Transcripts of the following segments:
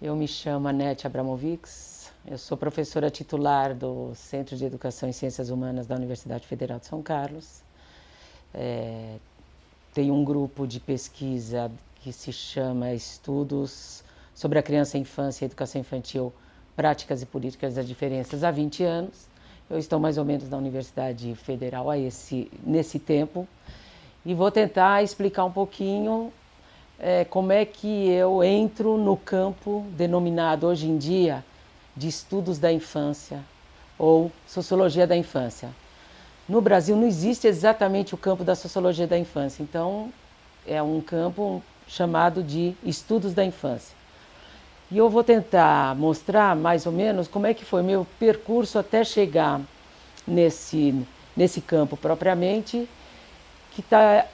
Eu me chamo Anete Abramovics, eu sou professora titular do Centro de Educação e Ciências Humanas da Universidade Federal de São Carlos. Tenho um grupo de pesquisa que se chama Estudos sobre a Criança, Infância e Educação Infantil, Práticas e Políticas das Diferenças há 20 anos. Eu estou mais ou menos na Universidade Federal nesse tempo e vou tentar explicar um pouquinho como é que eu entro no campo denominado hoje em dia de estudos da infância ou sociologia da infância. No Brasil não existe exatamente o campo da sociologia da infância, então é um campo chamado de estudos da infância. E eu vou tentar mostrar mais ou menos como é que foi meu percurso até chegar nesse campo propriamente, que está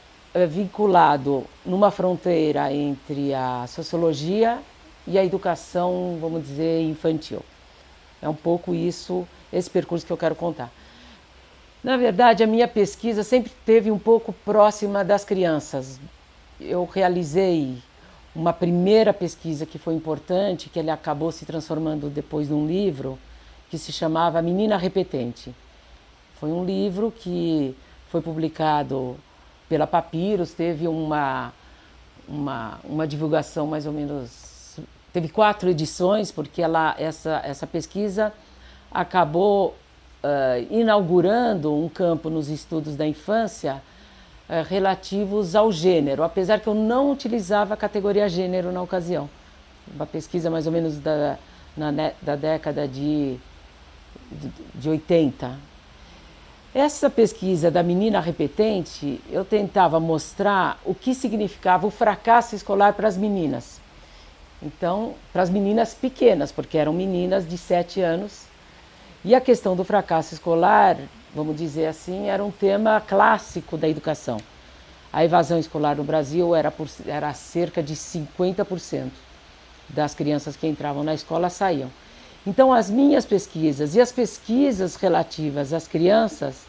vinculado numa fronteira entre a sociologia e a educação, vamos dizer, infantil. É um pouco esse percurso que eu quero contar. Na verdade, a minha pesquisa sempre esteve um pouco próxima das crianças. Eu realizei uma primeira pesquisa que foi importante, que ele acabou se transformando depois num livro, que se chamava Menina Repetente. Foi um livro que foi publicado pela Papyrus, teve uma divulgação mais ou menos... Teve 4 edições, porque essa pesquisa acabou inaugurando um campo nos estudos da infância relativos ao gênero, apesar que eu não utilizava a categoria gênero na ocasião. Uma pesquisa mais ou menos da década de 80. Essa pesquisa da menina repetente, eu tentava mostrar o que significava o fracasso escolar para as meninas. Então, para as meninas pequenas, porque eram meninas de 7 anos. E a questão do fracasso escolar, vamos dizer assim, era um tema clássico da educação. A evasão escolar no Brasil era cerca de 50% das crianças que entravam na escola saíam. Então, as minhas pesquisas e as pesquisas relativas às crianças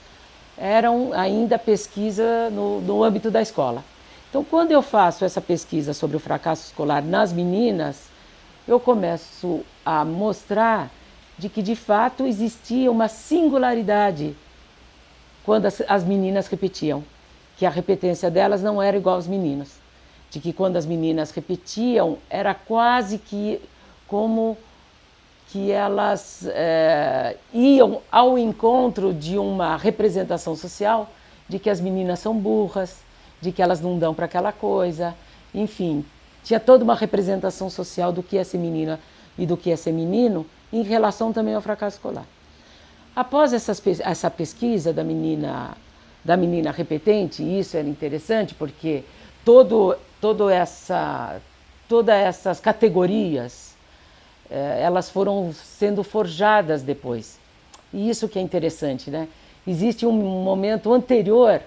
eram ainda pesquisa no âmbito da escola. Então, quando eu faço essa pesquisa sobre o fracasso escolar nas meninas, eu começo a mostrar de que, de fato, existia uma singularidade quando as meninas repetiam, que a repetência delas não era igual aos meninos, de que quando as meninas repetiam, era quase que como que elas iam ao encontro de uma representação social de que as meninas são burras, de que elas não dão para aquela coisa, enfim, tinha toda uma representação social do que é ser menina e do que é ser menino, em relação também ao fracasso escolar. Após essa pesquisa da menina repetente, e isso era interessante porque todas essas categorias elas foram sendo forjadas depois. E isso que é interessante, né? Existe um momento anterior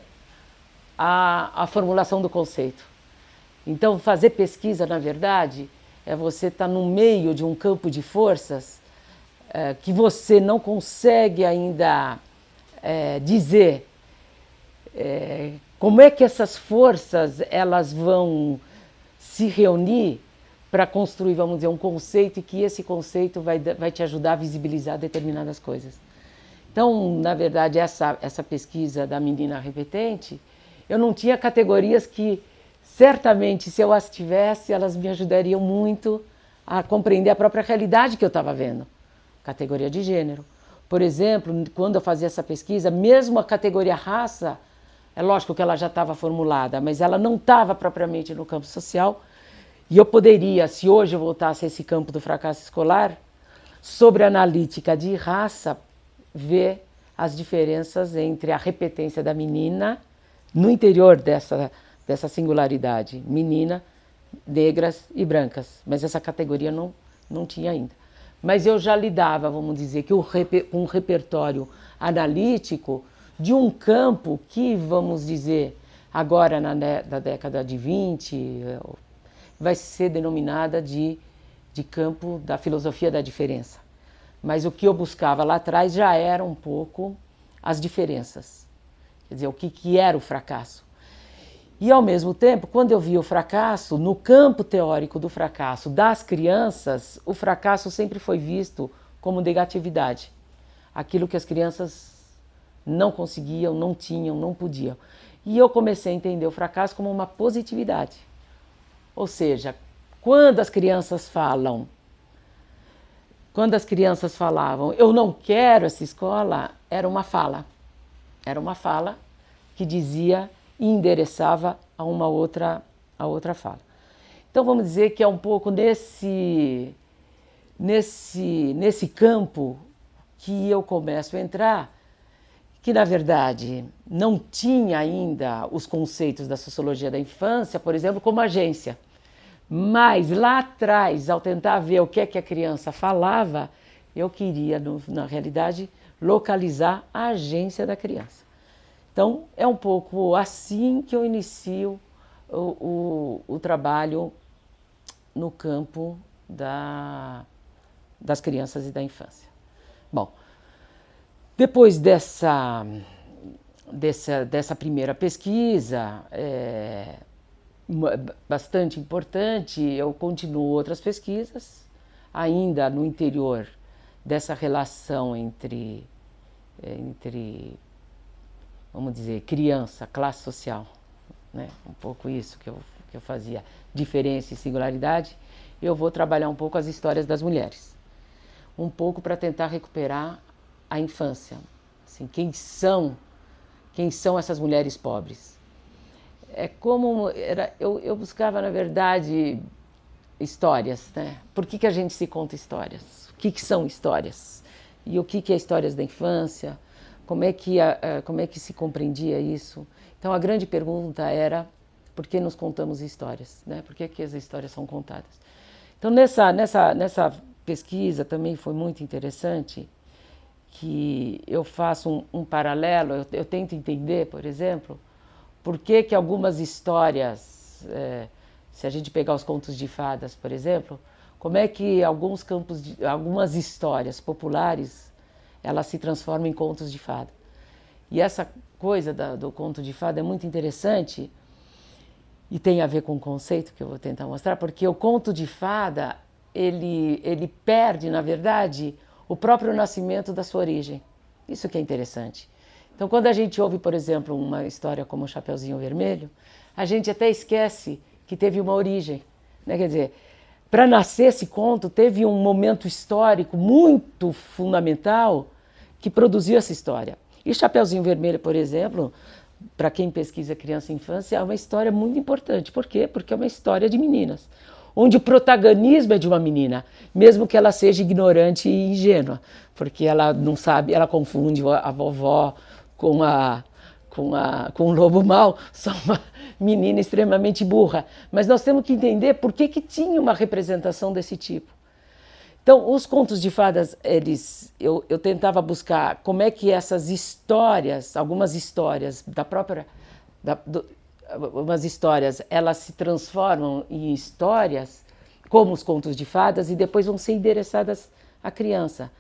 à formulação do conceito. Então, fazer pesquisa, na verdade, é você estar no meio de um campo de forças que você não consegue ainda dizer como é que essas forças elas vão se reunir para construir, vamos dizer, um conceito e que esse conceito vai te ajudar a visibilizar determinadas coisas. Então, na verdade, essa pesquisa da menina repetente, eu não tinha categorias que, certamente, se eu as tivesse, elas me ajudariam muito a compreender a própria realidade que eu estava vendo. Categoria de gênero. Por exemplo, quando eu fazia essa pesquisa, mesmo a categoria raça, é lógico que ela já estava formulada, mas ela não estava propriamente no campo social. E eu poderia, se hoje eu voltasse a esse campo do fracasso escolar, sobre a analítica de raça, ver as diferenças entre a repetência da menina no interior dessa singularidade, menina, negras e brancas. Mas essa categoria não tinha ainda. Mas eu já lidava, vamos dizer, com um repertório analítico de um campo que, vamos dizer, agora na década de 20, vai ser denominada de campo da filosofia da diferença. Mas o que eu buscava lá atrás já era um pouco as diferenças. Quer dizer, o que era o fracasso. E, ao mesmo tempo, quando eu via o fracasso, no campo teórico do fracasso das crianças, o fracasso sempre foi visto como negatividade. Aquilo que as crianças não conseguiam, não tinham, não podiam. E eu comecei a entender o fracasso como uma positividade. Ou seja, quando as crianças falavam, eu não quero essa escola, era uma fala. Era uma fala que dizia e endereçava a outra fala. Então vamos dizer que é um pouco nesse campo que eu começo a entrar, que na verdade não tinha ainda os conceitos da sociologia da infância, por exemplo, como agência. Mas lá atrás, ao tentar ver o que é que a criança falava, eu queria, na realidade, localizar a agência da criança. Então, é um pouco assim que eu inicio o trabalho no campo das crianças e da infância. Bom, depois dessa primeira pesquisa, bastante importante, eu continuo outras pesquisas, ainda no interior dessa relação entre vamos dizer, criança, classe social, né? Um pouco isso que eu fazia, diferença e singularidade. Eu vou trabalhar um pouco as histórias das mulheres, um pouco para tentar recuperar a infância, assim, quem são essas mulheres pobres. É como eu buscava, na verdade, histórias, né? Por que a gente se conta histórias? O que são histórias? E o que é histórias da infância? Como é que se compreendia isso? Então a grande pergunta era por que nos contamos histórias, né? Por que as histórias são contadas? Então nessa pesquisa também foi muito interessante que eu faço um paralelo, eu tento entender, por exemplo, por que algumas histórias, se a gente pegar os contos de fadas, por exemplo, como é que algumas histórias populares elas se transformam em contos de fada. E essa coisa do conto de fada é muito interessante e tem a ver com o conceito que eu vou tentar mostrar, porque o conto de fada, ele perde, na verdade, o próprio nascimento da sua origem. Isso que é interessante. Então, quando a gente ouve, por exemplo, uma história como o Chapeuzinho Vermelho, a gente até esquece que teve uma origem, né? Quer dizer, para nascer esse conto, teve um momento histórico muito fundamental que produziu essa história. E Chapeuzinho Vermelho, por exemplo, para quem pesquisa criança e infância, é uma história muito importante. Por quê? Porque é uma história de meninas, onde o protagonismo é de uma menina, mesmo que ela seja ignorante e ingênua, porque ela não sabe, ela confunde a vovó com o lobo mau, só uma menina extremamente burra. Mas nós temos que entender por que tinha uma representação desse tipo. Então, os contos de fadas, eu tentava buscar como é que essas histórias, algumas histórias umas histórias, elas se transformam em histórias, como os contos de fadas, e depois vão ser endereçadas à criança.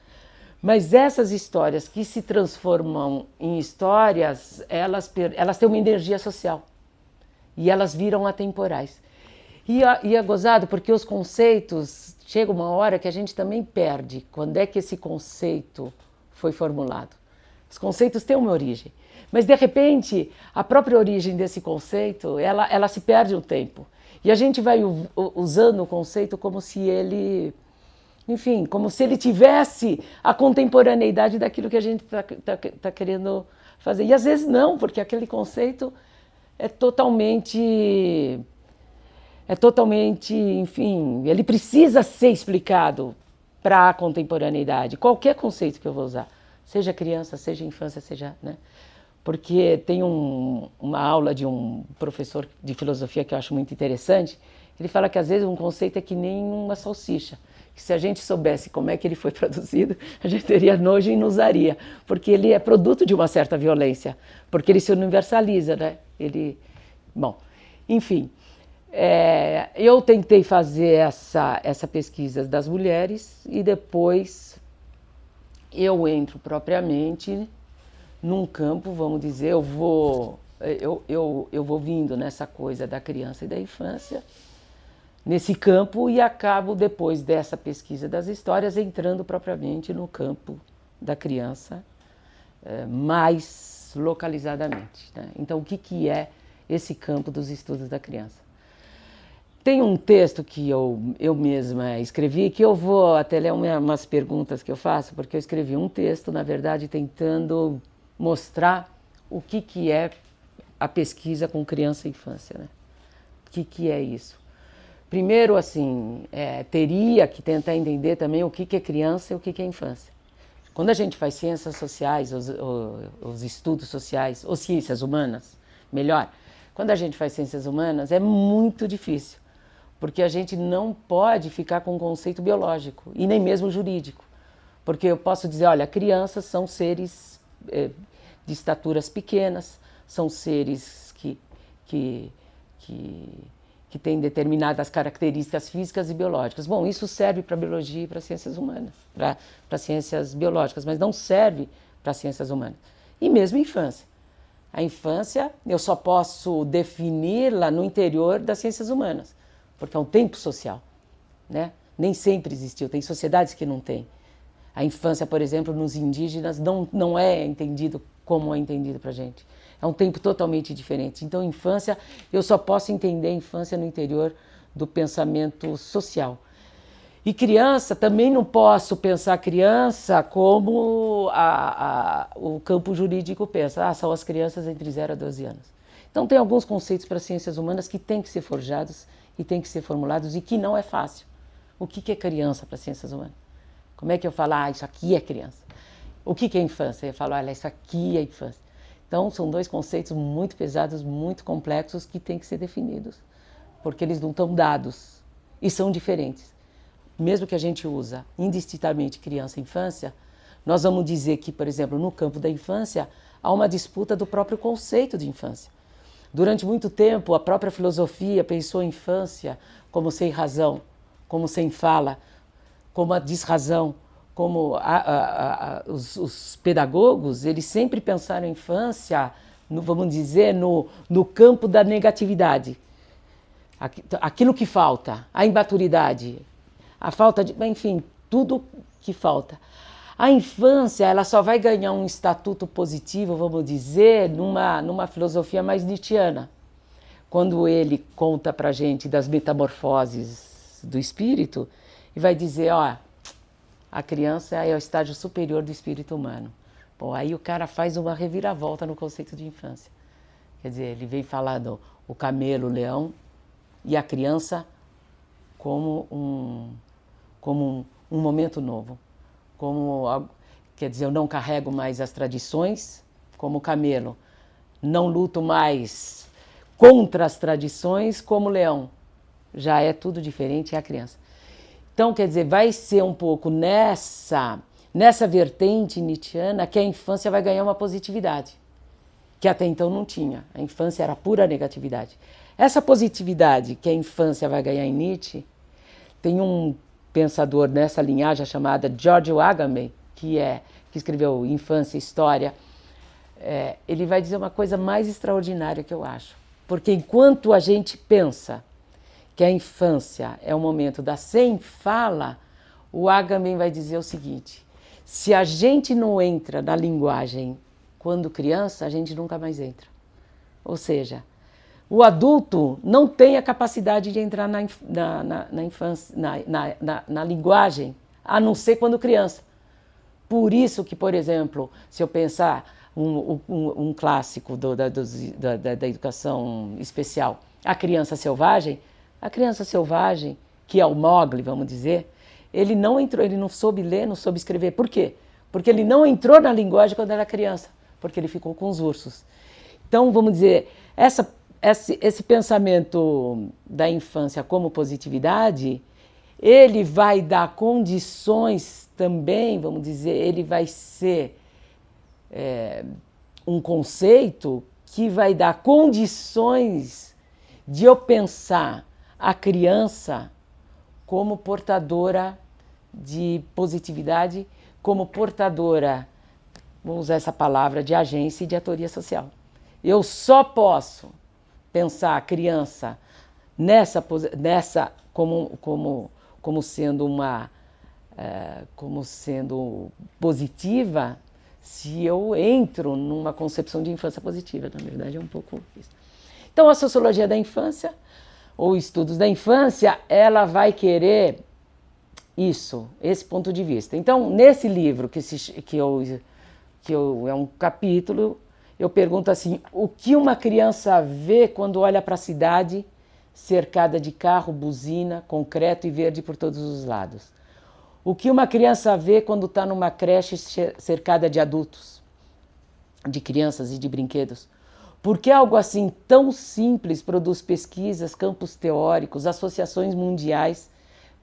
Mas essas histórias que se transformam em histórias, elas têm uma energia social e elas viram atemporais. E é gozado porque os conceitos, chega uma hora que a gente também perde quando é que esse conceito foi formulado. Os conceitos têm uma origem, mas de repente a própria origem desse conceito, ela se perde no tempo. E a gente vai usando o conceito como se ele... Enfim, como se ele tivesse a contemporaneidade daquilo que a gente tá querendo fazer. E às vezes não, porque aquele conceito é totalmente, enfim, ele precisa ser explicado para a contemporaneidade. Qualquer conceito que eu vou usar, seja criança, seja infância, seja, né? Porque tem uma aula de um professor de filosofia que eu acho muito interessante. Ele fala que às vezes um conceito é que nem uma salsicha. Que se a gente soubesse como é que ele foi produzido, a gente teria nojo e não usaria, porque ele é produto de uma certa violência, porque ele se universaliza, né? Bom, enfim, eu tentei fazer essa pesquisa das mulheres e depois eu entro propriamente num campo, vamos dizer, eu vou eu vou vindo nessa coisa da criança e da infância, nesse campo, e acabo, depois dessa pesquisa das histórias, entrando propriamente no campo da criança, mais localizadamente, né? Então, o que é esse campo dos estudos da criança? Tem um texto que eu mesma escrevi, que eu vou até ler umas perguntas que eu faço, porque eu escrevi um texto, na verdade, tentando mostrar o que é a pesquisa com criança e infância, né? O que é isso? Primeiro, assim, teria que tentar entender também o que é criança e o que é infância. Quando a gente faz ciências sociais, os estudos sociais, ou ciências humanas, melhor, quando a gente faz ciências humanas é muito difícil, porque a gente não pode ficar com um conceito biológico e nem mesmo jurídico. Porque eu posso dizer, olha, crianças são seres de estaturas pequenas, são seres que têm determinadas características físicas e biológicas. Bom, isso serve para a biologia e para as ciências humanas, para ciências biológicas, mas não serve para as ciências humanas. E mesmo a infância. A infância eu só posso defini-la no interior das ciências humanas, porque é um tempo social, né? Nem sempre existiu, tem sociedades que não têm. A infância, por exemplo, nos indígenas não é entendido como é entendido para a gente. É um tempo totalmente diferente. Então, infância, eu só posso entender a infância no interior do pensamento social. E criança, também não posso pensar criança como o campo jurídico pensa. São as crianças entre 0 a 12 anos. Então, tem alguns conceitos para as ciências humanas que têm que ser forjados e têm que ser formulados e que não é fácil. O que é criança para as ciências humanas? Como é que eu falo, isso aqui é criança? O que é infância? Eu falo, olha, isso aqui é infância. Então, são dois conceitos muito pesados, muito complexos, que têm que ser definidos, porque eles não estão dados e são diferentes. Mesmo que a gente usa indistintamente criança e infância, nós vamos dizer que, por exemplo, no campo da infância, há uma disputa do próprio conceito de infância. Durante muito tempo, a própria filosofia pensou a infância como sem razão, como sem fala, como a desrazão, como os pedagogos, eles sempre pensaram a infância, vamos dizer, no campo da negatividade. Aquilo que falta, a imaturidade, a falta de, enfim, tudo que falta. A infância, ela só vai ganhar um estatuto positivo, vamos dizer, numa filosofia mais nietzschiana. Quando ele conta pra gente das metamorfoses do espírito, e vai dizer, a criança é o estágio superior do espírito humano. Bom, aí o cara faz uma reviravolta no conceito de infância. Quer dizer, ele vem falando o camelo, o leão e a criança como um momento novo. Quer dizer, eu não carrego mais as tradições como o camelo. Não luto mais contra as tradições como o leão. Já é tudo diferente, é a criança. Então, quer dizer, vai ser um pouco nessa vertente nietzschiana que a infância vai ganhar uma positividade, que até então não tinha. A infância era pura negatividade. Essa positividade que a infância vai ganhar em Nietzsche, tem um pensador nessa linhagem chamada Giorgio Agamben, que escreveu Infância e História, ele vai dizer uma coisa mais extraordinária que eu acho. Porque enquanto a gente pensa que a infância é o momento da sem-fala, o Agamben vai dizer o seguinte: se a gente não entra na linguagem quando criança, a gente nunca mais entra. Ou seja, o adulto não tem a capacidade de entrar na infância, na linguagem, a não ser quando criança. Por isso que, por exemplo, se eu pensar um clássico da educação especial, a criança selvagem, que é o Mowgli, vamos dizer, ele não entrou, ele não soube ler, não soube escrever. Por quê? Porque ele não entrou na linguagem quando era criança, porque ele ficou com os ursos. Então, vamos dizer, esse pensamento da infância como positividade, ele vai dar condições também, vamos dizer, ele vai ser um conceito que vai dar condições de eu pensar a criança como portadora de positividade, como portadora, vamos usar essa palavra, de agência e de autoria social. eu só posso pensar a criança como sendo como sendo positiva se eu entro numa concepção de infância positiva. Na verdade é um pouco isso. Então a sociologia da infância, ou estudos da infância, ela vai querer esse ponto de vista. Então nesse livro é um capítulo, eu pergunto assim: o que uma criança vê quando olha para a cidade cercada de carro, buzina, concreto e verde por todos os lados? O que uma criança vê quando está numa creche cercada de adultos, de crianças e de brinquedos? Por que algo assim tão simples produz pesquisas, campos teóricos, associações mundiais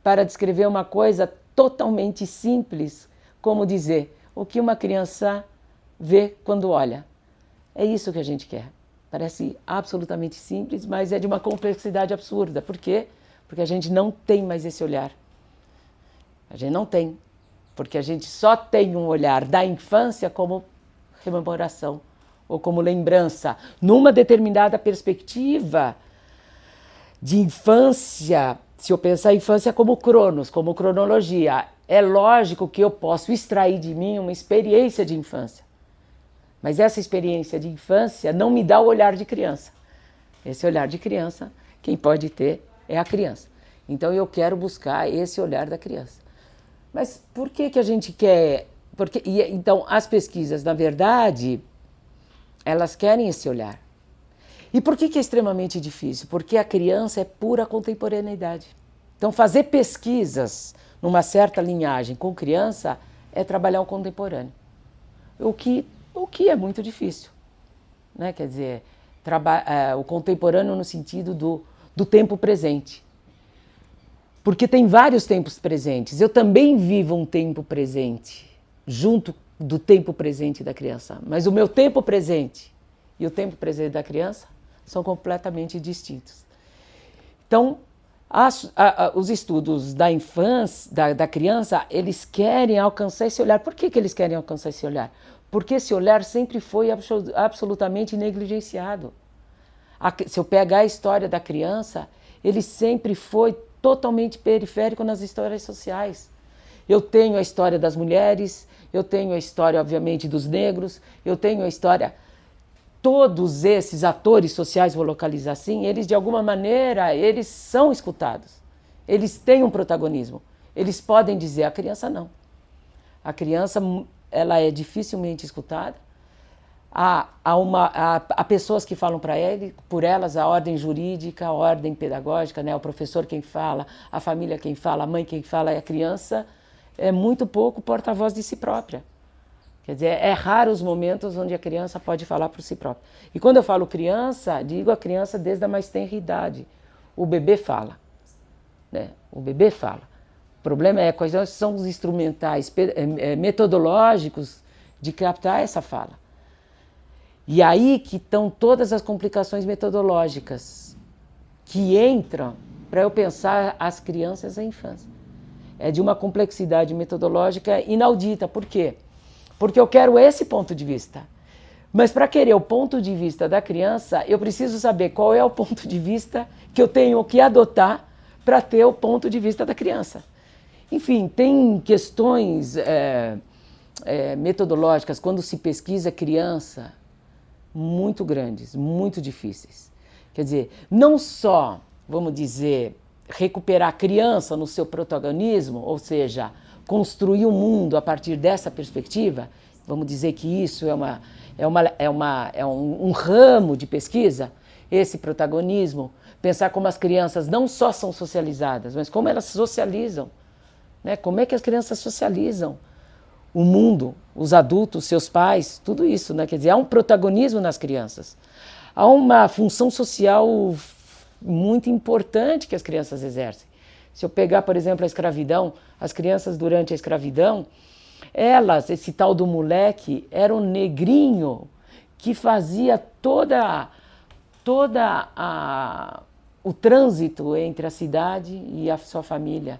para descrever uma coisa totalmente simples, como dizer o que uma criança vê quando olha? É isso que a gente quer. Parece absolutamente simples, mas é de uma complexidade absurda. Por quê? Porque a gente não tem mais esse olhar. A gente não tem, porque a gente só tem um olhar da infância como rememoração ou como lembrança, numa determinada perspectiva de infância. Se eu pensar a infância como cronos, como cronologia, é lógico que eu posso extrair de mim uma experiência de infância. Mas essa experiência de infância não me dá o olhar de criança. Esse olhar de criança, quem pode ter é a criança. Então eu quero buscar esse olhar da criança. Mas por que a gente quer? Então as pesquisas, na verdade, elas querem esse olhar. E por que é extremamente difícil? Porque a criança é pura contemporaneidade. Então fazer pesquisas numa certa linhagem com criança é trabalhar o contemporâneo. O que é muito difícil, né? Quer dizer, o contemporâneo no sentido do tempo presente. Porque tem vários tempos presentes. Eu também vivo um tempo presente, junto do tempo presente da criança. Mas o meu tempo presente e o tempo presente da criança são completamente distintos. Então, os estudos da infância, da criança, eles querem alcançar esse olhar. Por que eles querem alcançar esse olhar? Porque esse olhar sempre foi absolutamente negligenciado. Se eu pegar a história da criança, ele sempre foi totalmente periférico nas histórias sociais. Eu tenho a história das mulheres, eu tenho a história, obviamente, dos negros, eu tenho a história... Todos esses atores sociais, vou localizar assim, eles de alguma maneira, eles são escutados. Eles têm um protagonismo. Eles podem dizer, a criança não. A criança, ela é dificilmente escutada. Há pessoas que falam para ele, por elas, a ordem jurídica, a ordem pedagógica, né? O professor quem fala, a família quem fala, a mãe quem fala, e a criança é muito pouco porta-voz de si própria. Quer dizer, é raro os momentos onde a criança pode falar por si própria. E quando eu falo criança, digo a criança desde a mais tenra idade. O bebê fala, né? O bebê fala. O problema é quais são os instrumentais metodológicos de captar essa fala. E aí que estão todas as complicações metodológicas que entram para eu pensar as crianças e a infância. É de uma complexidade metodológica inaudita. Por quê? Porque eu quero esse ponto de vista. Mas para querer o ponto de vista da criança, eu preciso saber qual é o ponto de vista que eu tenho que adotar para ter o ponto de vista da criança. Enfim, tem questões metodológicas, quando se pesquisa criança, muito grandes, muito difíceis. Quer dizer, não só, vamos dizer, recuperar a criança no seu protagonismo, ou seja, construir um mundo a partir dessa perspectiva, vamos dizer que isso é um ramo de pesquisa, esse protagonismo, pensar como as crianças não só são socializadas, mas como elas socializam, né? Como é que as crianças socializam o mundo, os adultos, seus pais, tudo isso, né? Quer dizer, há um protagonismo nas crianças, há uma função social muito importante que as crianças exercem. Se eu pegar, por exemplo, a escravidão, as crianças durante a escravidão, esse tal do moleque, era um negrinho que fazia o trânsito entre a cidade e a sua família,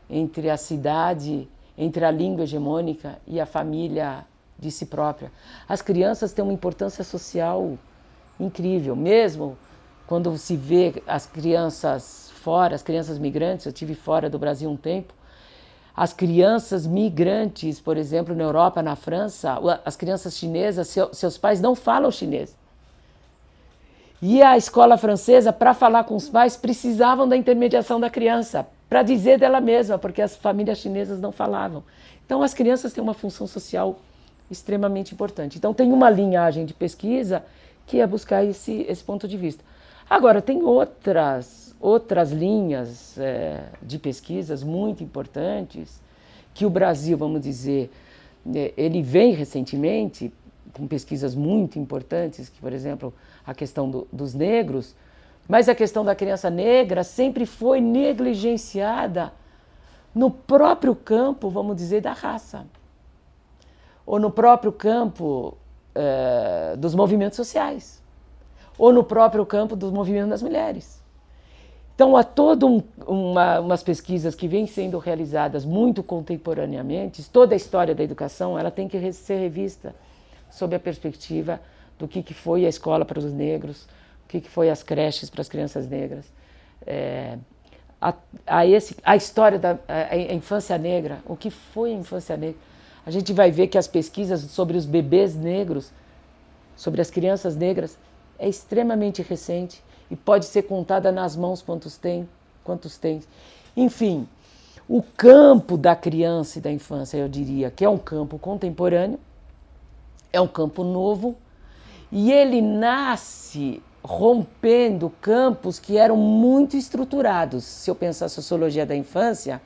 entre a cidade, entre a língua hegemônica e a família de si própria. As crianças têm uma importância social incrível, mesmo quando se vê as crianças fora, as crianças migrantes. Eu tive fora do Brasil um tempo. As crianças migrantes, por exemplo, na Europa, na França, as crianças chinesas, seus pais não falam chinês. E a escola francesa, para falar com os pais, precisavam da intermediação da criança, para dizer dela mesma, porque as famílias chinesas não falavam. Então, as crianças têm uma função social extremamente importante. Então, tem uma linhagem de pesquisa que é buscar esse ponto de vista. Agora, tem outras linhas de pesquisas muito importantes que o Brasil, vamos dizer, ele vem recentemente com pesquisas muito importantes, que, por exemplo, a questão dos negros, mas a questão da criança negra sempre foi negligenciada no próprio campo, vamos dizer, da raça, ou no próprio campo dos movimentos sociais, ou no próprio campo dos movimentos das mulheres. Então, há todas umas pesquisas que vêm sendo realizadas muito contemporaneamente. Toda a história da educação ela tem que ser revista sob a perspectiva do que foi a escola para os negros, o que foi as creches para as crianças negras, a história da infância negra, o que foi a infância negra. A gente vai ver que as pesquisas sobre os bebês negros, sobre as crianças negras, é extremamente recente e pode ser contada nas mãos quantos tem. Enfim, o campo da criança e da infância, eu diria que é um campo contemporâneo, é um campo novo, e ele nasce rompendo campos que eram muito estruturados. Se eu pensar a sociologia da infância,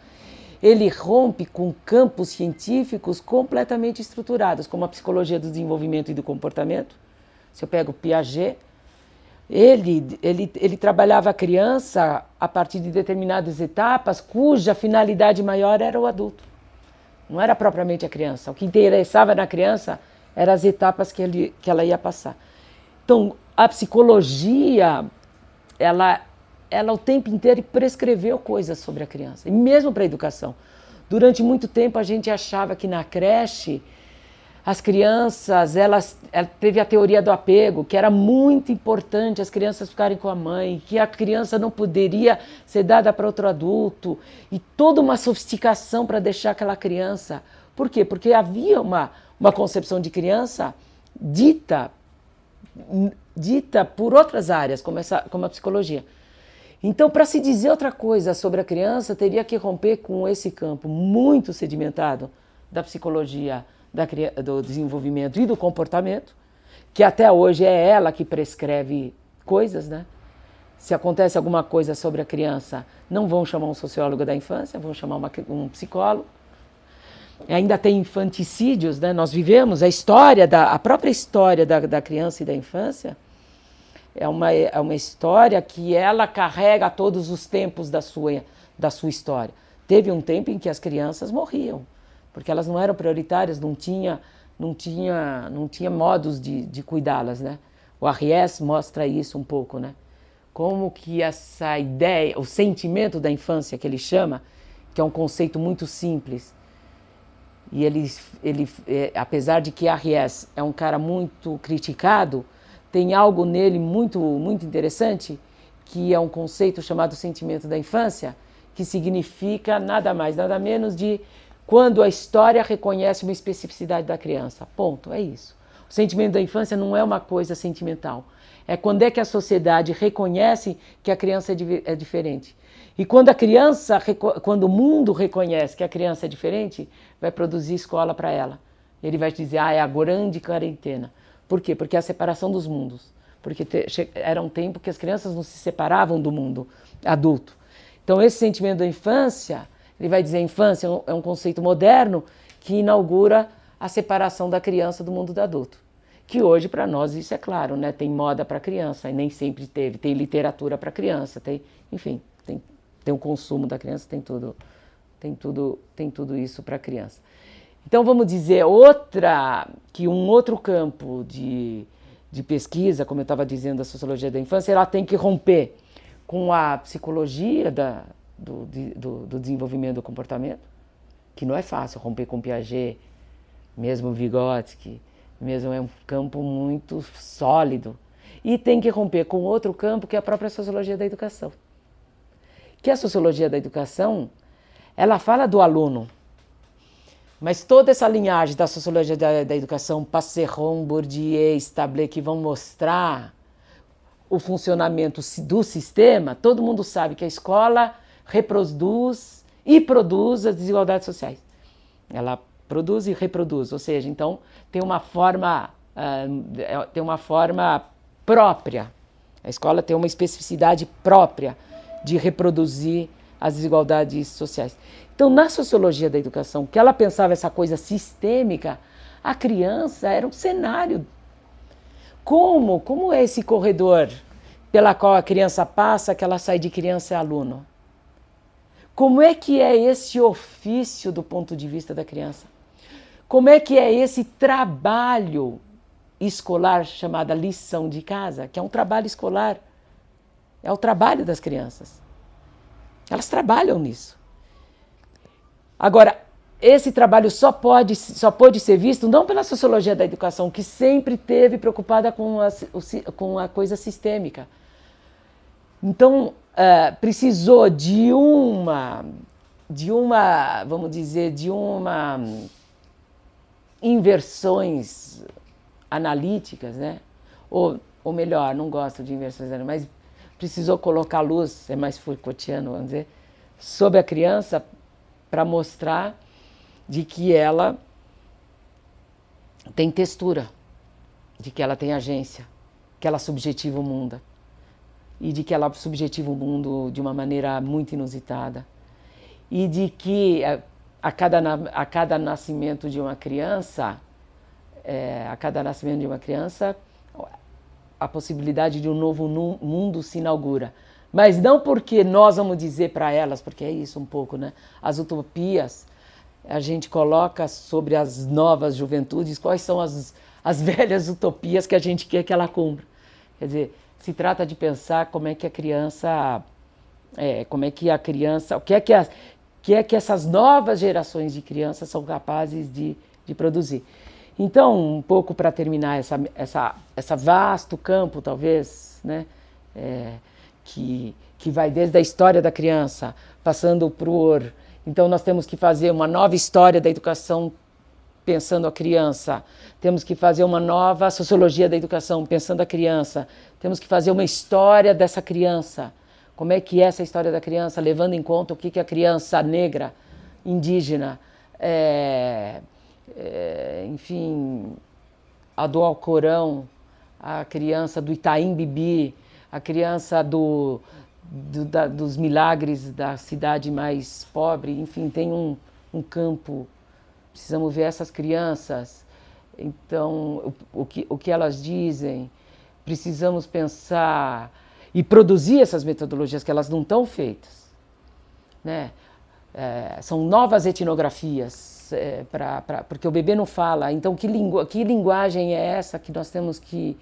ele rompe com campos científicos completamente estruturados, como a psicologia do desenvolvimento e do comportamento. Se eu pego Piaget, ele trabalhava a criança a partir de determinadas etapas, cuja finalidade maior era o adulto. Não era propriamente a criança. O que interessava na criança eram as etapas que ela ia passar. Então, a psicologia, ela o tempo inteiro prescreveu coisas sobre a criança, e mesmo para a educação. Durante muito tempo a gente achava que na creche as crianças, ela teve a teoria do apego, que era muito importante as crianças ficarem com a mãe, que a criança não poderia ser dada para outro adulto, e toda uma sofisticação para deixar aquela criança. Por quê? Porque havia uma concepção de criança dita por outras áreas, como a psicologia. Então, para se dizer outra coisa sobre a criança, teria que romper com esse campo muito sedimentado da psicologia, do desenvolvimento e do comportamento, que até hoje é ela que prescreve coisas, né? Se acontece alguma coisa sobre a criança, não vão chamar um sociólogo da infância, vão chamar um psicólogo. Ainda tem infanticídios, né? Nós vivemos a própria história da criança e da infância é uma história que ela carrega todos os tempos da sua história. Teve um tempo em que as crianças morriam, porque elas não eram prioritárias, não tinha modos de cuidá-las, né? O Arries mostra isso um pouco, né? Como que essa ideia, o sentimento da infância que ele chama, que é um conceito muito simples, e apesar de que Arries é um cara muito criticado, tem algo nele muito, muito interessante, que é um conceito chamado sentimento da infância, que significa nada mais, nada menos de quando a história reconhece uma especificidade da criança. Ponto, é isso. O sentimento da infância não é uma coisa sentimental. É quando é que a sociedade reconhece que a criança é diferente. E quando o mundo reconhece que a criança é diferente, vai produzir escola para ela. Ele vai dizer, é a grande quarentena. Por quê? Porque é a separação dos mundos. Porque era um tempo que as crianças não se separavam do mundo adulto. Então, esse sentimento da infância, ele vai dizer, a infância é um conceito moderno que inaugura a separação da criança do mundo do adulto. Que hoje, para nós, isso é claro, né? Tem moda para criança, e nem sempre teve. Tem literatura para criança, enfim, tem o consumo da criança, tem tudo isso para a criança. Então, vamos dizer, um outro campo de pesquisa, como eu estava dizendo, da sociologia da infância, ela tem que romper com a psicologia do desenvolvimento do comportamento, que não é fácil romper com Piaget, mesmo Vygotsky, mesmo é um campo muito sólido. e tem que romper com outro campo, que é a própria sociologia da educação. Que a sociologia da educação, ela fala do aluno, mas toda essa linhagem da sociologia da educação, Passeron, Bourdieu, Stabler, que vão mostrar o funcionamento do sistema, todo mundo sabe que a escola reproduz e produz as desigualdades sociais. Ela produz e reproduz, ou seja, então tem uma forma própria. A escola tem uma especificidade própria de reproduzir as desigualdades sociais. Então, na sociologia da educação, que ela pensava essa coisa sistêmica, a criança era um cenário. Como é esse corredor pela qual a criança passa, que ela sai de criança e aluno? Como é que é esse ofício do ponto de vista da criança? Como é que é esse trabalho escolar chamado lição de casa, que é um trabalho escolar, é o trabalho das crianças. Elas trabalham nisso. Agora, esse trabalho só pode ser visto não pela sociologia da educação, que sempre esteve preocupada com a coisa sistêmica. Então, precisou de uma inversões analíticas, né? Ou melhor, não gosto de inversões analíticas, mas precisou colocar luz, é mais Foucaultiano, vamos dizer, sobre a criança para mostrar de que ela tem textura, de que ela tem agência, que ela subjetiva o mundo e de que ela subjetiva o mundo de uma maneira muito inusitada e de que a cada nascimento de uma criança, a possibilidade de um novo mundo se inaugura. Mas não porque nós vamos dizer para elas, porque é isso um pouco, né? As utopias, a gente coloca sobre as novas juventudes quais são as velhas utopias que a gente quer que ela cumpra. Quer dizer, se trata de pensar como é que a criança, o que é que essas novas gerações de crianças são capazes de produzir. Então, um pouco para terminar essa vasto campo, talvez, né, que vai desde a história da criança, passando por... Então, nós temos que fazer uma nova história da educação pensando a criança, temos que fazer uma nova sociologia da educação pensando a criança, temos que fazer uma história dessa criança, como é que é essa história da criança, levando em conta o que a criança negra, indígena, enfim, a do Alcorão, a criança do Itaim Bibi, a criança dos milagres da cidade mais pobre, enfim, tem um campo, precisamos ver essas crianças, então o que elas dizem, precisamos pensar e produzir essas metodologias que elas não estão feitas, né? São novas etnografias, porque o bebê não fala, então que linguagem é essa que nós temos que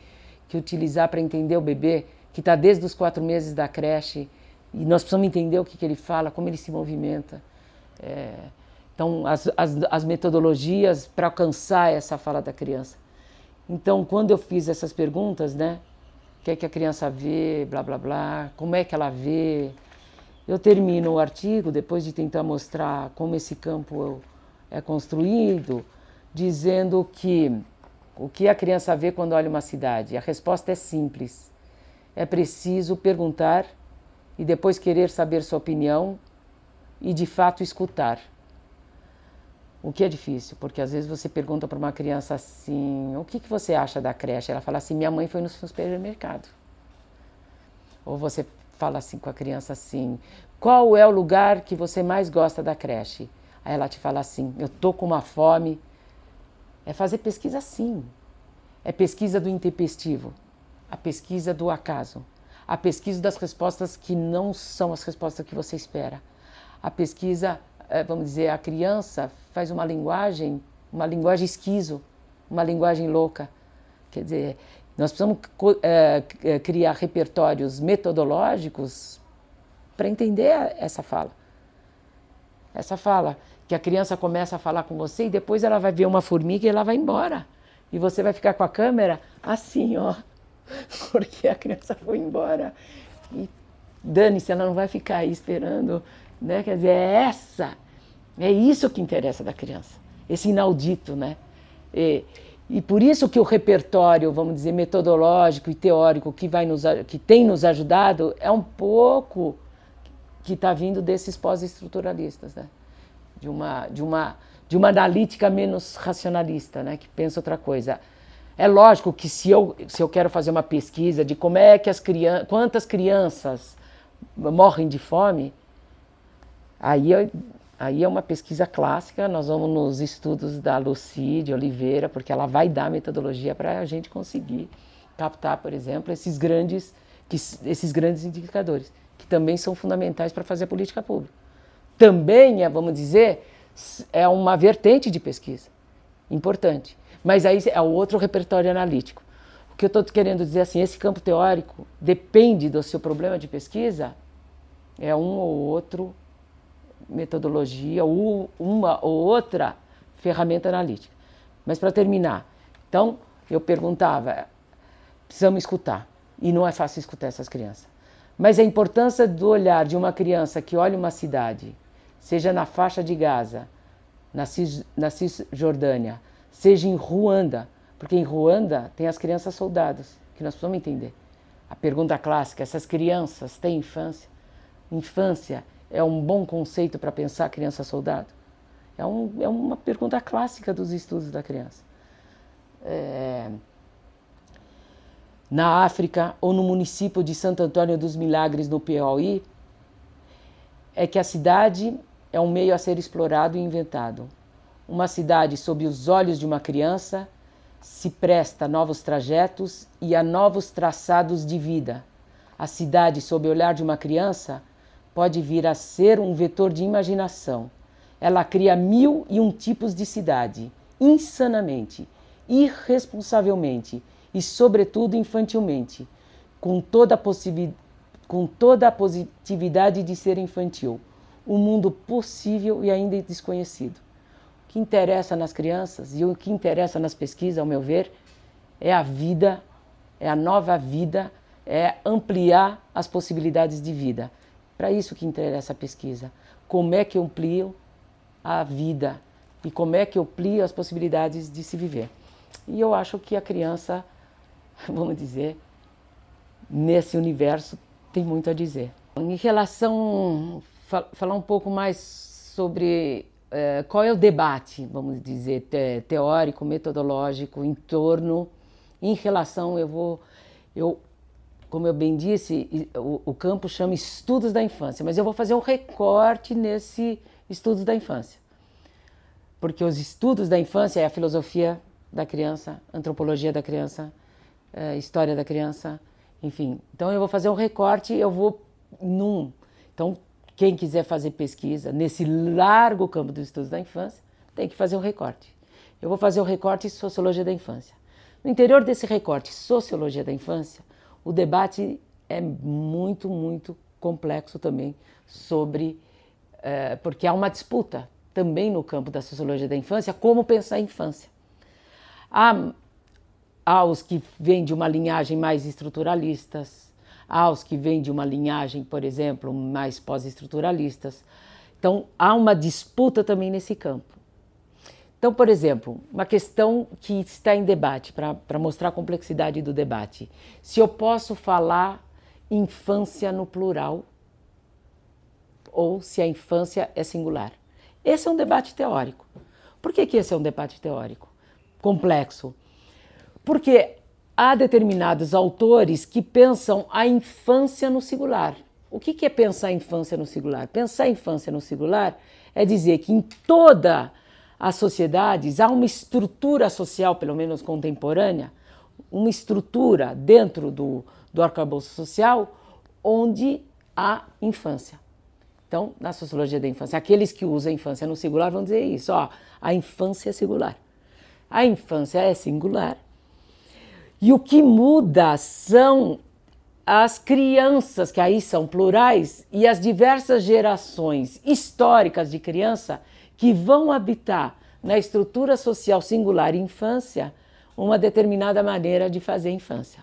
utilizar para entender o bebê, que está desde os 4 meses da creche, e nós precisamos entender o que ele fala, como ele se movimenta. Então, as metodologias para alcançar essa fala da criança. Então, quando eu fiz essas perguntas, né, o que é que a criança vê, blá, blá, blá, como é que ela vê, eu termino o artigo, depois de tentar mostrar como esse campo é construído, dizendo que o que a criança vê quando olha uma cidade. A resposta é simples. É preciso perguntar e depois querer saber sua opinião e, de fato, escutar. O que é difícil, porque às vezes você pergunta para uma criança assim, o que você acha da creche? Ela fala assim, minha mãe foi no supermercado. Ou você fala assim com a criança assim, qual é o lugar que você mais gosta da creche? Aí ela te fala assim, eu tô com uma fome. É fazer pesquisa assim. É pesquisa do intempestivo, a pesquisa do acaso, a pesquisa das respostas que não são as respostas que você espera. A pesquisa, vamos dizer, a criança faz uma linguagem esquizo, uma linguagem louca. Quer dizer, nós precisamos criar repertórios metodológicos para entender essa fala. Essa fala, que a criança começa a falar com você e depois ela vai ver uma formiga e ela vai embora. E você vai ficar com a câmera assim, ó. porque a criança foi embora. E dane-se, ela não vai ficar aí esperando, né? Quer dizer, é isso que interessa da criança, esse inaudito, né? E por isso que o repertório, vamos dizer, metodológico e teórico que tem nos ajudado é um pouco que está vindo desses pós-estruturalistas, né? De uma analítica menos racionalista, né? Que pensa outra coisa. É lógico que se eu quero fazer uma pesquisa de como é que quantas crianças morrem de fome, aí é uma pesquisa clássica, nós vamos nos estudos da Lucy de Oliveira, porque ela vai dar metodologia para a gente conseguir captar, por exemplo, esses grandes indicadores, que também são fundamentais para fazer a política pública. Também, vamos dizer, é uma vertente de pesquisa importante, mas aí é outro repertório analítico. O que eu estou querendo dizer assim, esse campo teórico depende do seu problema de pesquisa, é um ou outro metodologia ou uma ou outra ferramenta analítica. Mas para terminar, então eu perguntava, precisamos escutar, e não é fácil escutar essas crianças, mas a importância do olhar de uma criança que olha uma cidade, seja na faixa de Gaza, na Cisjordânia, seja em Ruanda, porque em Ruanda tem as crianças soldados, que nós precisamos entender. A pergunta clássica, essas crianças têm infância? Infância é um bom conceito para pensar criança soldado? É uma pergunta clássica dos estudos da criança. Na África ou no município de Santo Antônio dos Milagres, no Piauí, é que a cidade é um meio a ser explorado e inventado. Uma cidade sob os olhos de uma criança se presta a novos trajetos e a novos traçados de vida. A cidade sob o olhar de uma criança pode vir a ser um vetor de imaginação. Ela cria 1001 tipos de cidade, insanamente, irresponsavelmente e, sobretudo, infantilmente, com toda a positividade de ser infantil. Um mundo possível e ainda desconhecido. O que interessa nas crianças e o que interessa nas pesquisas, ao meu ver, é a vida, é a nova vida, é ampliar as possibilidades de vida. Para isso que interessa a pesquisa. Como é que eu amplio a vida e como é que eu amplio as possibilidades de se viver. E eu acho que a criança, vamos dizer, nesse universo tem muito a dizer. Em relação, falar um pouco mais sobre qual é o debate, vamos dizer, teórico, metodológico, em relação, como eu bem disse, o campo chama Estudos da Infância, mas eu vou fazer um recorte nesse Estudos da Infância. Porque os estudos da infância é a filosofia da criança, antropologia da criança, história da criança, enfim. Então eu vou fazer um recorte, Então, quem quiser fazer pesquisa nesse largo campo dos estudos da infância, tem que fazer um recorte. Eu vou fazer o recorte Sociologia da Infância. No interior desse recorte Sociologia da Infância, o debate é muito, muito complexo também porque há uma disputa também no campo da Sociologia da Infância, como pensar a infância. Há os que vêm de uma linhagem mais estruturalistas, há os que vêm de uma linhagem, por exemplo, mais pós-estruturalistas. Então, há uma disputa também nesse campo. Então, por exemplo, uma questão que está em debate, para mostrar a complexidade do debate. Se eu posso falar infância no plural ou se a infância é singular. Esse é um debate teórico. Por que esse é um debate teórico? Complexo. Porque há determinados autores que pensam a infância no singular. O que é pensar a infância no singular? Pensar a infância no singular é dizer que em toda as sociedades há uma estrutura social, pelo menos contemporânea, uma estrutura dentro do arcabouço social onde há infância. Então, na sociologia da infância, aqueles que usam a infância no singular vão dizer isso, a infância é singular. A infância é singular. E o que muda são as crianças, que aí são plurais, e as diversas gerações históricas de criança que vão habitar na estrutura social singular infância uma determinada maneira de fazer infância.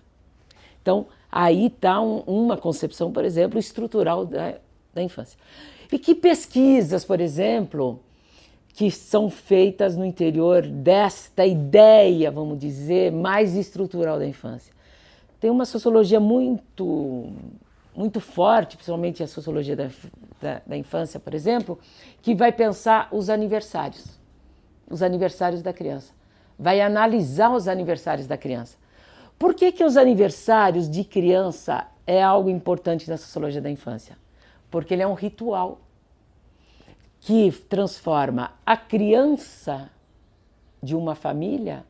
Então, aí está uma concepção, por exemplo, estrutural da infância. E que pesquisas, por exemplo, que são feitas no interior desta ideia, vamos dizer, mais estrutural da infância? Tem uma sociologia muito forte, principalmente a sociologia da infância, por exemplo, que vai pensar os aniversários da criança. Vai analisar os aniversários da criança. Por que os aniversários de criança é algo importante na sociologia da infância? Porque ele é um ritual que transforma a criança de uma família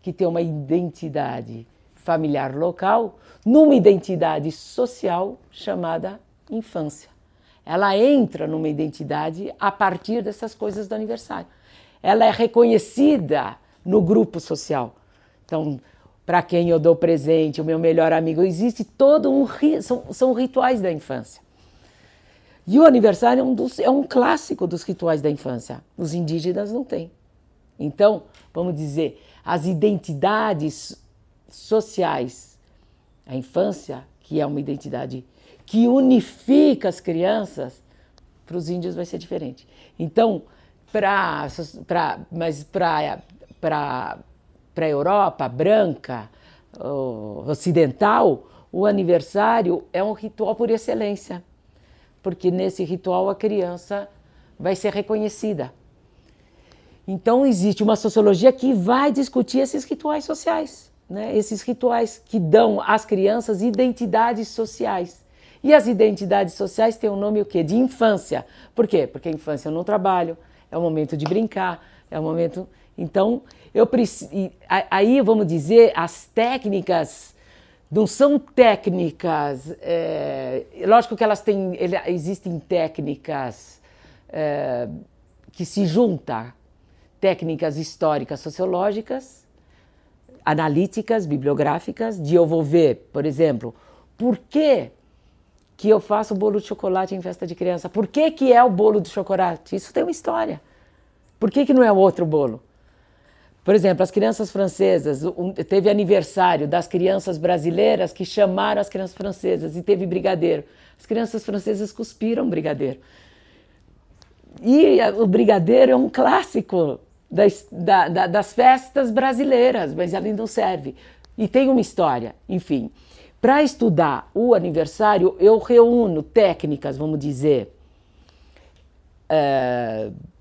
que tem uma identidade familiar local numa identidade social chamada infância. Ela entra numa identidade a partir dessas coisas do aniversário. Ela é reconhecida no grupo social. Então, para quem eu dou presente, o meu melhor amigo, existe todo são rituais da infância. E o aniversário é um clássico dos rituais da infância. Os indígenas não têm. Então, vamos dizer, as identidades sociais, a infância, que é uma identidade que unifica as crianças, para os índios vai ser diferente. Então, para a Europa branca, ocidental, o aniversário é um ritual por excelência, porque nesse ritual a criança vai ser reconhecida. Então existe uma sociologia que vai discutir esses rituais sociais, né? Esses rituais que dão às crianças identidades sociais. E as identidades sociais têm o nome o quê? De infância. Por quê? Porque a infância eu não trabalho, é o momento de brincar, é o momento... Então, aí vamos dizer, as técnicas não são técnicas, lógico que existem técnicas que se juntam, técnicas históricas, sociológicas, analíticas, bibliográficas, de eu vou ver, por exemplo, por que eu faço bolo de chocolate em festa de criança? Por que é o bolo de chocolate? Isso tem uma história. Por que não é o outro bolo? Por exemplo, as crianças francesas, teve aniversário das crianças brasileiras que chamaram as crianças francesas e teve brigadeiro. As crianças francesas cuspiram brigadeiro. E o brigadeiro é um clássico das festas brasileiras, mas ele não serve. E tem uma história, enfim. Para estudar o aniversário, eu reúno técnicas, vamos dizer,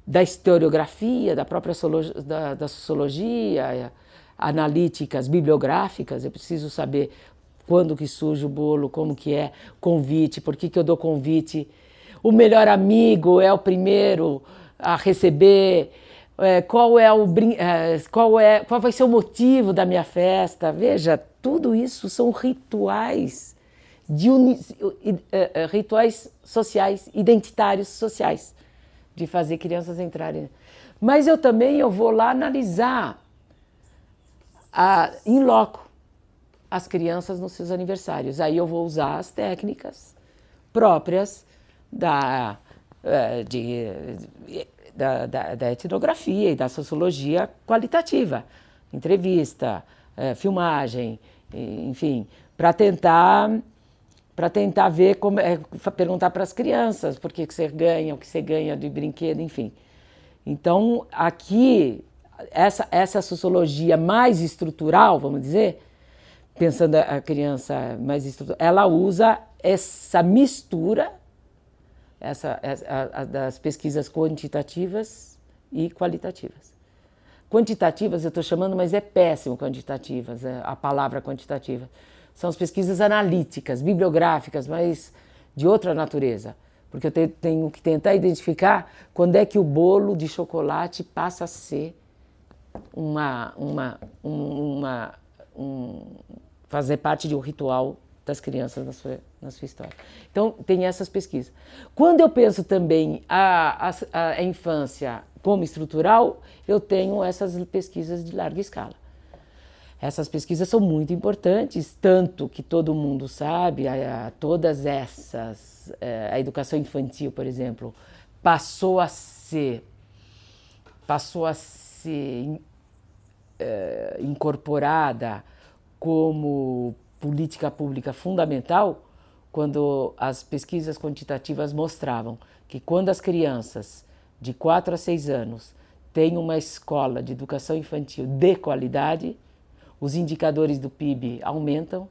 da historiografia, da própria da sociologia, analíticas, bibliográficas. Eu preciso saber quando que surge o bolo, como que é, convite, por que eu dou convite. O melhor amigo é o primeiro a receber, qual vai ser o motivo da minha festa. Veja, tudo isso são rituais, rituais sociais, identitários sociais, de fazer crianças entrarem. Mas eu vou lá analisar in loco as crianças nos seus aniversários. Aí eu vou usar as técnicas próprias da etnografia e da sociologia qualitativa, entrevista, filmagem, enfim, para tentar ver como perguntar para as crianças por que você ganha, o que você ganha de brinquedo, enfim. Então, aqui, essa sociologia mais estrutural, vamos dizer, pensando a criança mais estrutural, ela usa essa mistura das pesquisas quantitativas e qualitativas. Quantitativas eu estou chamando, mas é péssimo quantitativas, a palavra quantitativa. São as pesquisas analíticas, bibliográficas, mas de outra natureza. Porque eu tenho que tentar identificar quando é que o bolo de chocolate passa a ser fazer parte de um ritual das crianças na sua história. Então, tem essas pesquisas. Quando eu penso também a infância como estrutural, eu tenho essas pesquisas de larga escala. Essas pesquisas são muito importantes, tanto que todo mundo sabe, todas essas, a educação infantil, por exemplo, passou a ser incorporada como política pública fundamental quando as pesquisas quantitativas mostravam que quando as crianças de 4 a 6 anos têm uma escola de educação infantil de qualidade, os indicadores do PIB aumentam,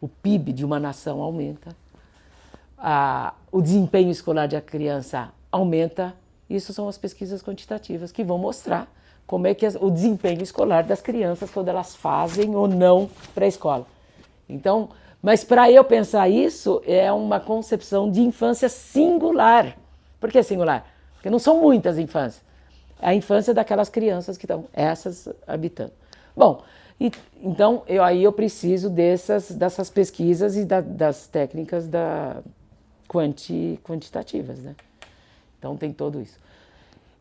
o PIB de uma nação aumenta, o desempenho escolar da criança aumenta. Isso são as pesquisas quantitativas que vão mostrar como é que o desempenho escolar das crianças quando elas fazem ou não pré-escola. Então, mas para eu pensar isso é uma concepção de infância singular. Por que singular? Porque não são muitas infâncias. É a infância daquelas crianças que estão essas habitando. Bom, então aí eu preciso dessas pesquisas e das técnicas quantitativas, né? Então tem tudo isso.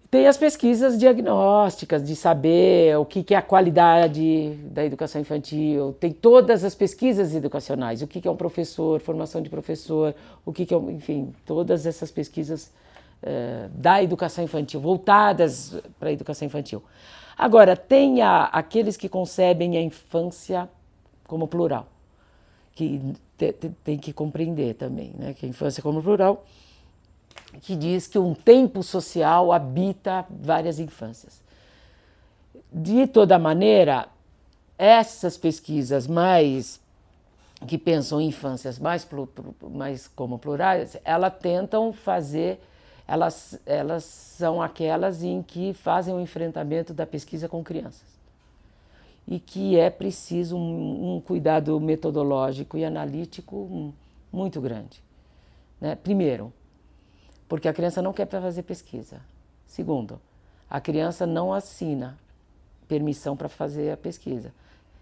Tem as pesquisas diagnósticas, de saber o que é a qualidade da educação infantil, tem todas as pesquisas educacionais, o que é um professor, formação de professor, o que é, enfim, todas essas pesquisas da educação infantil, voltadas para a educação infantil. Agora, tem aqueles que concebem a infância como plural, que tem que compreender também, né, que a infância como plural, que diz que um tempo social habita várias infâncias. De toda maneira, essas pesquisas que pensam em infâncias mais como plurais, elas tentam fazer, elas são aquelas em que fazem o enfrentamento da pesquisa com crianças. E que é preciso um cuidado metodológico e analítico muito grande, né? Primeiro, porque a criança não quer fazer pesquisa. Segundo, a criança não assina permissão para fazer a pesquisa.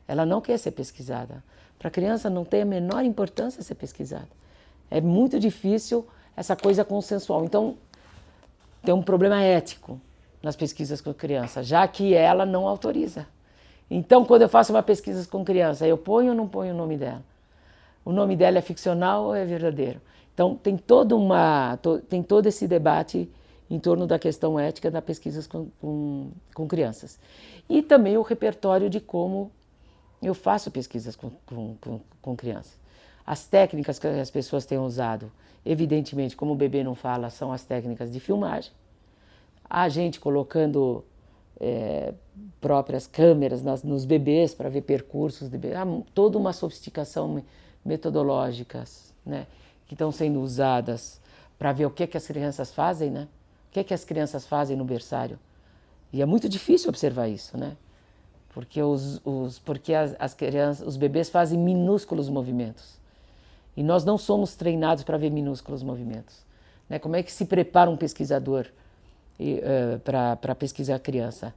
Ela não quer ser pesquisada. Para a criança não tem a menor importância ser pesquisada. É muito difícil essa coisa consensual. Então, tem um problema ético nas pesquisas com criança, já que ela não autoriza. Então, quando eu faço uma pesquisa com criança, eu ponho ou não ponho o nome dela? O nome dela é ficcional ou é verdadeiro? Então, tem todo esse debate em torno da questão ética das pesquisas com crianças. E também o repertório de como eu faço pesquisas com crianças. As técnicas que as pessoas têm usado, evidentemente, como o bebê não fala, são as técnicas de filmagem. A gente colocando próprias câmeras nos bebês para ver percursos de bebê. Há toda uma sofisticação metodológica, né, que estão sendo usadas para ver o que as crianças fazem, né? O que as crianças fazem no berçário. E é muito difícil observar isso, né? Porque as crianças, os bebês fazem minúsculos movimentos. E nós não somos treinados para ver minúsculos movimentos, né? Como é que se prepara um pesquisador para pesquisar a criança?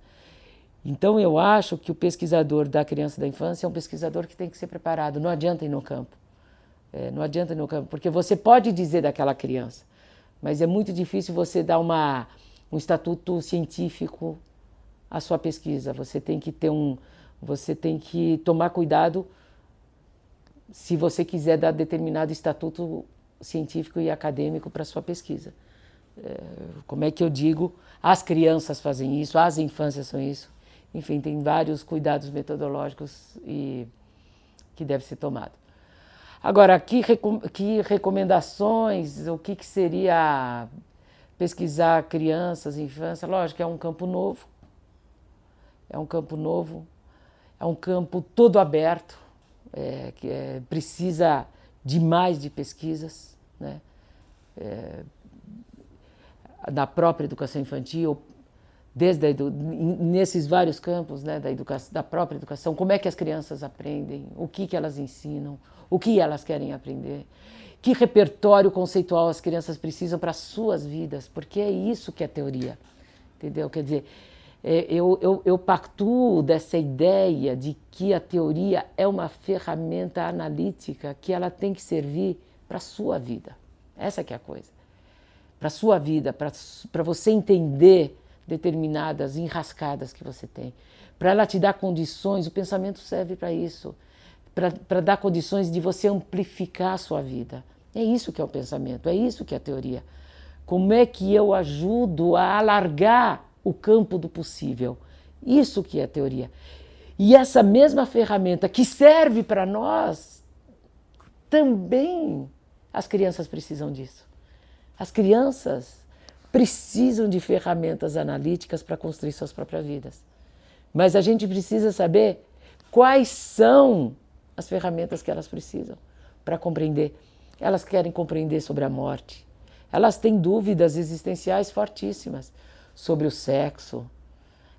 Então eu acho que o pesquisador da criança e da infância é um pesquisador que tem que ser preparado. Não adianta ir no campo. Não adianta ir no campo, porque você pode dizer daquela criança, mas é muito difícil você dar um estatuto científico à sua pesquisa. Você tem que tomar cuidado se você quiser dar determinado estatuto científico e acadêmico para a sua pesquisa. Como é que eu digo? As crianças fazem isso, as infâncias são isso. Enfim, tem vários cuidados metodológicos que devem ser tomados. Agora, que recomendações, o que seria pesquisar crianças, infância? Lógico, é um campo novo, é um campo todo aberto, que precisa demais de pesquisas, né? Na própria educação infantil, nesses vários campos, né, da própria educação, como é que as crianças aprendem, o que elas ensinam, o que elas querem aprender, que repertório conceitual as crianças precisam para as suas vidas, porque é isso que é teoria, entendeu? Quer dizer, eu pactuo dessa ideia de que a teoria é uma ferramenta analítica que ela tem que servir para a sua vida. Essa que é a coisa. Para a sua vida, para você entender determinadas enrascadas que você tem. Para ela te dar condições, o pensamento serve para isso, para dar condições de você amplificar a sua vida. É isso que é o pensamento, é isso que é a teoria. Como é que eu ajudo a alargar o campo do possível? Isso que é a teoria. E essa mesma ferramenta que serve para nós, também as crianças precisam disso. As crianças precisam de ferramentas analíticas para construir suas próprias vidas. Mas a gente precisa saber quais são as ferramentas que elas precisam para compreender. Elas querem compreender sobre a morte. Elas têm dúvidas existenciais fortíssimas sobre o sexo.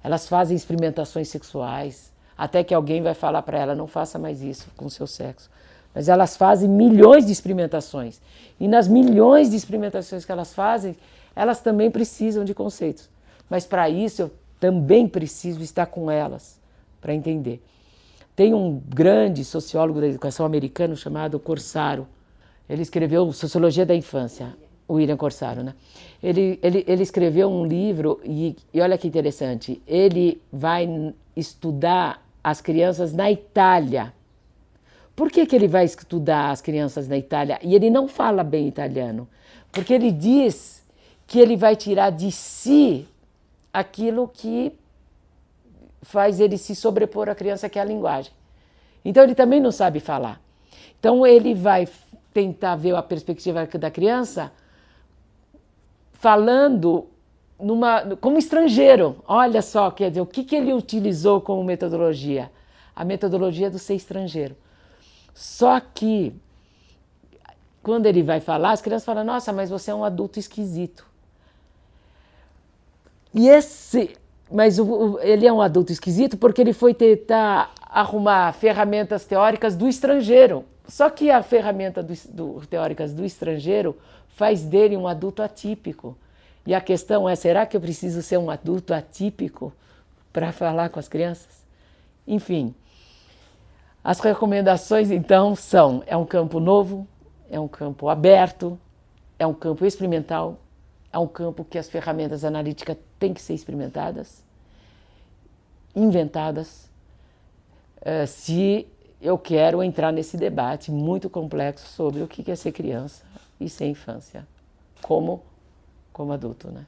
Elas fazem experimentações sexuais, até que alguém vai falar para ela, não faça mais isso com o seu sexo. Mas elas fazem milhões de experimentações. E nas milhões de experimentações que elas fazem, elas também precisam de conceitos. Mas para isso eu também preciso estar com elas, para entender. Tem um grande sociólogo da educação americano chamado Corsaro. Ele escreveu Sociologia da Infância, o William Corsaro, né? Ele escreveu um livro e olha que interessante, ele vai estudar as crianças na Itália. Por que ele vai estudar as crianças na Itália? E ele não fala bem italiano, porque ele diz que ele vai tirar de si aquilo que faz ele se sobrepor à criança, que é a linguagem. Então ele também não sabe falar. Então ele vai tentar ver a perspectiva da criança falando como estrangeiro. Olha só, quer dizer, o que ele utilizou como metodologia? A metodologia do ser estrangeiro. Só que, quando ele vai falar, as crianças falam, nossa, mas você é um adulto esquisito. Mas ele é um adulto esquisito porque ele foi tentar arrumar ferramentas teóricas do estrangeiro. Só que a ferramenta teóricas do estrangeiro faz dele um adulto atípico. E a questão é, será que eu preciso ser um adulto atípico para falar com as crianças? Enfim, as recomendações então são, é um campo novo, é um campo aberto, é um campo experimental, é um campo que as ferramentas analíticas têm que ser experimentadas, inventadas, se eu quero entrar nesse debate muito complexo sobre o que é ser criança e ser infância, como adulto, né?